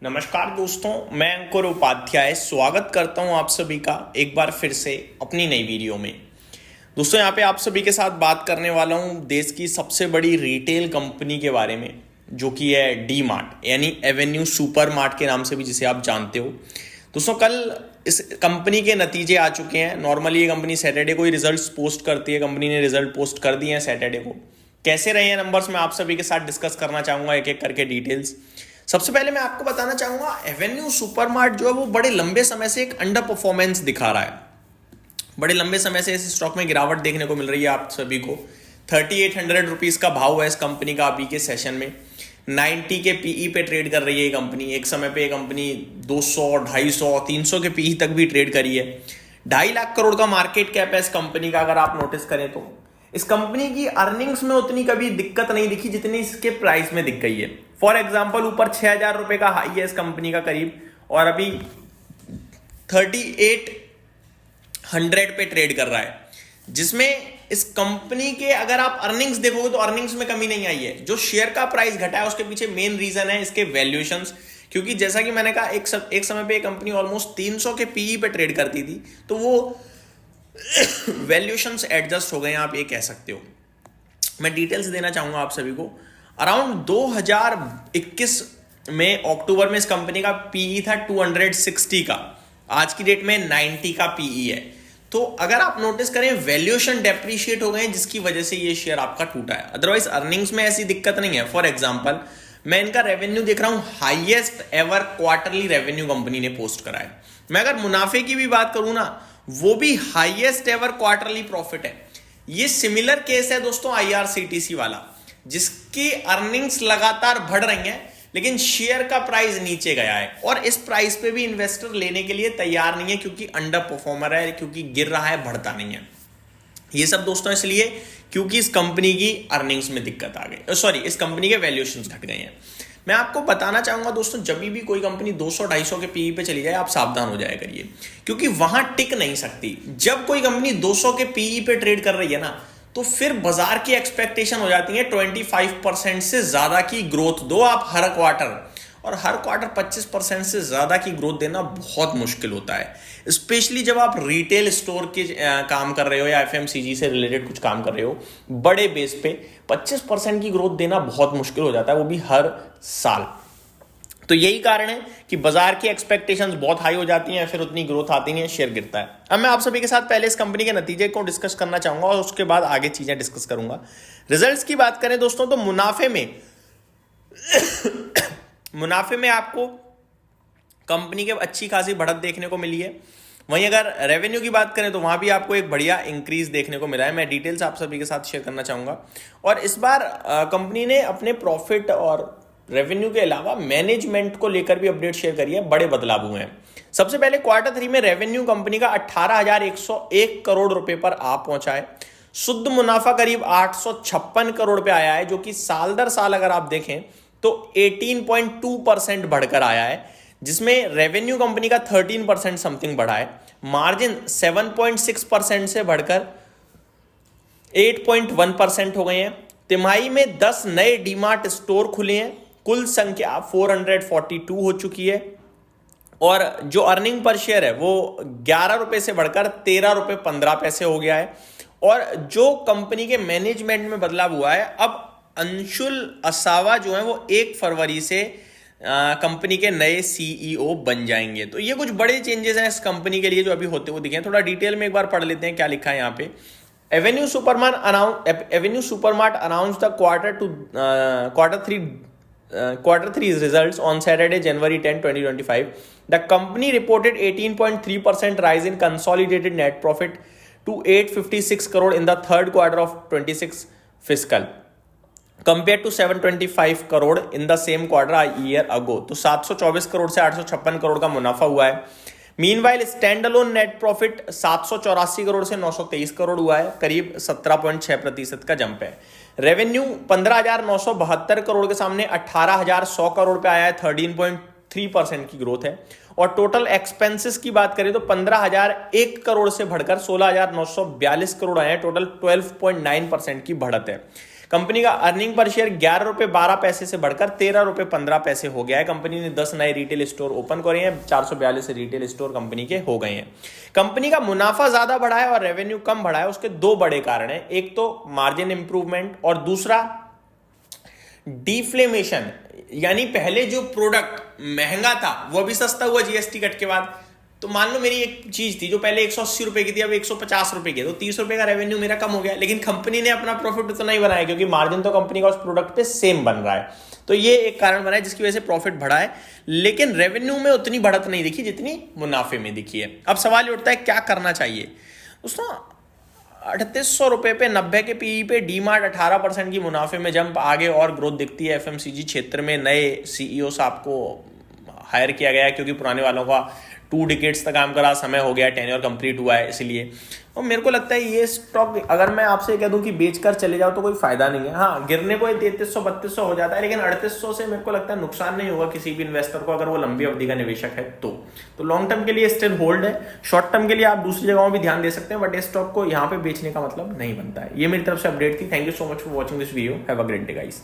नमस्कार दोस्तों, मैं अंकुर उपाध्याय स्वागत करता हूं आप सभी का एक बार फिर से अपनी नई वीडियो में। दोस्तों यहां पे आप सभी के साथ बात करने वाला हूं देश की सबसे बड़ी रिटेल कंपनी के बारे में, जो कि है डी मार्ट यानी एवेन्यू सुपर मार्ट के नाम से भी जिसे आप जानते हो। दोस्तों कल इस कंपनी के नतीजे आ चुके हैं। नॉर्मली ये कंपनी सैटरडे को ही रिजल्ट्स पोस्ट करती है। कंपनी ने रिजल्ट पोस्ट कर दिए हैं सैटरडे को। कैसे रहे हैं नंबर्स मैं आप सभी के साथ डिस्कस करना चाहूंगा एक एक करके डिटेल्स। सबसे पहले मैं आपको बताना चाहूंगा एवेन्यू सुपरमार्ट जो है वो बड़े लंबे समय से एक अंडर परफॉर्मेंस दिखा रहा है। बड़े लंबे समय से इस स्टॉक में गिरावट देखने को मिल रही है आप सभी को। 3800 रुपीज का भाव है इस कंपनी का अभी के सेशन में। 90 के पीई पे ट्रेड कर रही है ये कंपनी। एक समय पे ये कंपनी 200, 250, 300 के पीई तक भी ट्रेड करी है। 2.5 लाख करोड़ का मार्केट कैप है इस कंपनी का। अगर आप नोटिस करें तो इस कंपनी की अर्निंग्स में उतनी कभी दिक्कत नहीं दिखी जितनी इसके प्राइस में दिख गई है। फॉर एग्जांपल ऊपर 6000 रुपए का हाई है इस कंपनी का करीब, और अभी 3800 पे ट्रेड कर रहा है, जिसमें इस कंपनी के अगर आप अर्निंग्स देखोगे तो अर्निंग्स में कमी नहीं आई है। जो शेयर का प्राइस घटा है उसके पीछे मेन रीजन है इसके वैल्यूएशंस, क्योंकि जैसा कि मैंने कहा एक समय पे कंपनी ऑलमोस्ट 300 के पीई पे ट्रेड करती थी, तो वो वैल्यूएशंस एडजस्ट हो गए हैं, आप ये कह सकते हो। मैं डिटेल्स देना चाहूंगा आप सभी को। अराउंड 2021 में अक्टूबर में इस कंपनी का पीई था 260 का, आज की डेट में 90 का पीई है। तो अगर आप नोटिस करें वैल्यूएशन डेप्रिशिएट हो गए जिसकी वजह से ये शेयर आपका टूटा है। अदरवाइज अर्निंग्स में ऐसी दिक्कत नहीं है। फॉर एग्जांपल मैं इनका रेवेन्यू देख रहा हूं, highest ever quarterly revenue company ने पोस्ट करा है। मैं अगर मुनाफे की भी बात करूं ना, वो भी हाईएस्ट एवर क्वार्टरली प्रॉफिट है। ये सिमिलर केस है दोस्तों आईआरसीटीसी वाला, जिसकी अर्निंग्स लगातार बढ़ रही हैं लेकिन शेयर का प्राइस नीचे गया है, और इस प्राइस पे भी इन्वेस्टर लेने के लिए तैयार नहीं है क्योंकि अंडर परफॉर्मर है, क्योंकि गिर रहा है, बढ़ता नहीं है। ये सब दोस्तों इसलिए क्योंकि इस कंपनी की अर्निंग्स में दिक्कत आ गई, सॉरी इस कंपनी के वैल्यूएशंस घट गए हैं। मैं आपको बताना चाहूंगा दोस्तों, जब भी कोई कंपनी 200-250 के पीई पे चली जाए आप सावधान हो जाया करिए, क्योंकि वहां टिक नहीं सकती। जब कोई कंपनी 200 के पीई पे ट्रेड कर रही है ना, तो फिर बाजार की एक्सपेक्टेशन हो जाती है 25% से ज्यादा की ग्रोथ दो आप हर क्वार्टर, और हर क्वार्टर 25% से ज्यादा की ग्रोथ देना बहुत मुश्किल होता है, स्पेशली जब आप रिटेल स्टोर के काम कर रहे हो या एफएमसीजी से रिलेटेड कुछ काम कर रहे हो। बड़े बेस पे 25% की ग्रोथ देना बहुत मुश्किल हो जाता है, वो भी हर साल। तो यही कारण है कि बाजार की एक्सपेक्टेशंस बहुत हाई हो जाती हैं, फिर उतनी ग्रोथ आती नहीं है, शेयर गिरता है। अब मैं आप सभी के साथ पहले इस कंपनी के नतीजे को डिस्कस करना चाहूंगा और उसके बाद आगे चीजें डिस्कस करूंगा। रिजल्ट्स की बात करें दोस्तों तो मुनाफे में आपको कंपनी के अच्छी खासी बढ़त देखने को मिली है। वहीं अगर रेवेन्यू की बात करें तो वहां भी आपको एक बढ़िया इंक्रीज देखने को मिला है। मैं डिटेल्स आप सभी के साथ शेयर करना चाहूंगा। और इस बार कंपनी ने अपने प्रॉफिट और रेवेन्यू के अलावा मैनेजमेंट को लेकर भी अपडेट शेयर करी है, बड़े बदलाव हुए हैं। सबसे पहले Q3 में रेवेन्यू कंपनी का 18,101 करोड़ रुपए पर आ पहुंचा है। शुद्ध मुनाफा करीब 856 करोड़ पे आया है, जो कि साल दर साल अगर आप देखें तो 18.2% बढ़कर आया है, जिसमें रेवेन्यू कंपनी का 13% समथिंग बढ़ा है। मार्जिन 7.6% से बढ़कर 8.1% हो गए हैं। तिमाही में 10 नए डीमार्ट स्टोर खुले हैं, कुल संख्या 442 हो चुकी है। और जो अर्निंग पर शेयर है वो 11 रुपए से बढ़कर 13 रुपए 15 पैसे हो गया है। और जो कंपनी के मैनेजमेंट में बदलाव हुआ है, अब अंशुल असावा जो है वो 1 फरवरी से कंपनी के नए सीईओ बन जाएंगे। तो ये कुछ बड़े चेंजेस हैं इस कंपनी के लिए जो अभी होते हुए दिखे हैं। थोड़ा डिटेल में एक बार पढ़ लेते हैं क्या लिखा है यहाँ पे। Avenue supermart announced the quarter 3 results on Saturday, January 10, 2025. The company reported 18.3% rise in consolidated net profit to 856 crore in the third quarter of 26 fiscal, compared to 725 crore in the same quarter a year ago. तो 724 करोड़ से 856 करोड़ का मुनाफा हुआ है। Meanwhile stand alone net profit 784 crore से 923 करोड़ हुआ है, करीब 17.6% का जंप है। रेवेन्यू 15,972 करोड़ के सामने 18,100 करोड़ पे आया है, 13.3% की ग्रोथ है। और टोटल एक्सपेंसेस की बात करें तो 15,001 करोड़ से बढ़कर 16,942 करोड़ आए हैं, टोटल 12.9% की बढ़त है। कंपनी का अर्निंग पर शेयर 11 रुपए 12 पैसे से बढ़कर 13 रुपए 15 पैसे हो गया है। कंपनी ने 10 नए रिटेल स्टोर ओपन करे हैं, 442 रिटेल स्टोर कंपनी के हो गए हैं। कंपनी का मुनाफा ज्यादा बढ़ा है और रेवेन्यू कम बढ़ा है, उसके दो बड़े कारण हैं। एक तो मार्जिन इंप्रूवमेंट और दूसरा डिफ्लेमेशन, यानी पहले जो प्रोडक्ट महंगा था वो भी सस्ता हुआ जीएसटी कट के बाद। तो मान लो मेरी एक चीज थी जो पहले 180 रुपए की थी, अब 150 रुपए की है, तो 30 रुपए का रेवेन्यू मेरा कम हो गया, लेकिन कंपनी ने अपना प्रॉफिट उतना ही बनाया क्योंकि मार्जिन तो कंपनी का उस प्रोडक्ट पे सेम बन रहा है। तो ये एक कारण बना है जिसकी वजह से प्रॉफिट बढ़ा है, लेकिन रेवेन्यू में उतनी बढ़त नहीं दिखी जितनी मुनाफे में दिखी है। अब सवाल उठता है क्या करना चाहिए दोस्तों। 3800 रुपए पे 90 के पीई पे डीमार्ट 18% की मुनाफे में जंप, आगे और ग्रोथ दिखती है। एफएमसीजी क्षेत्र में नए सीईओ साहब को हायर किया गया है क्योंकि पुराने वालों का 2 डिकेड्स तक काम करा, समय हो गया, टेन्योर कंप्लीट हुआ है इसलिए। और मेरे को लगता है ये स्टॉक अगर मैं आपसे कह दूं कि बेचकर चले जाओ तो कोई फायदा नहीं है। हाँ, गिरने को 3300-3200 हो जाता है, लेकिन 3800 से मेरे को लगता है नुकसान नहीं होगा किसी भी इन्वेस्टर को अगर वो लंबी अवधि का निवेशक है तो लॉन्ग टर्म के लिए स्टिल होल्ड है। शॉर्ट टर्म के लिए आप दूसरी जगहों भी ध्यान दे सकते हैं, बट इस स्टॉक को यहाँ पे बेचने का मतलब नहीं बनता है। ये मेरी तरफ से अपडेट थी। Thank you so much for watching this video. Have a great day guys.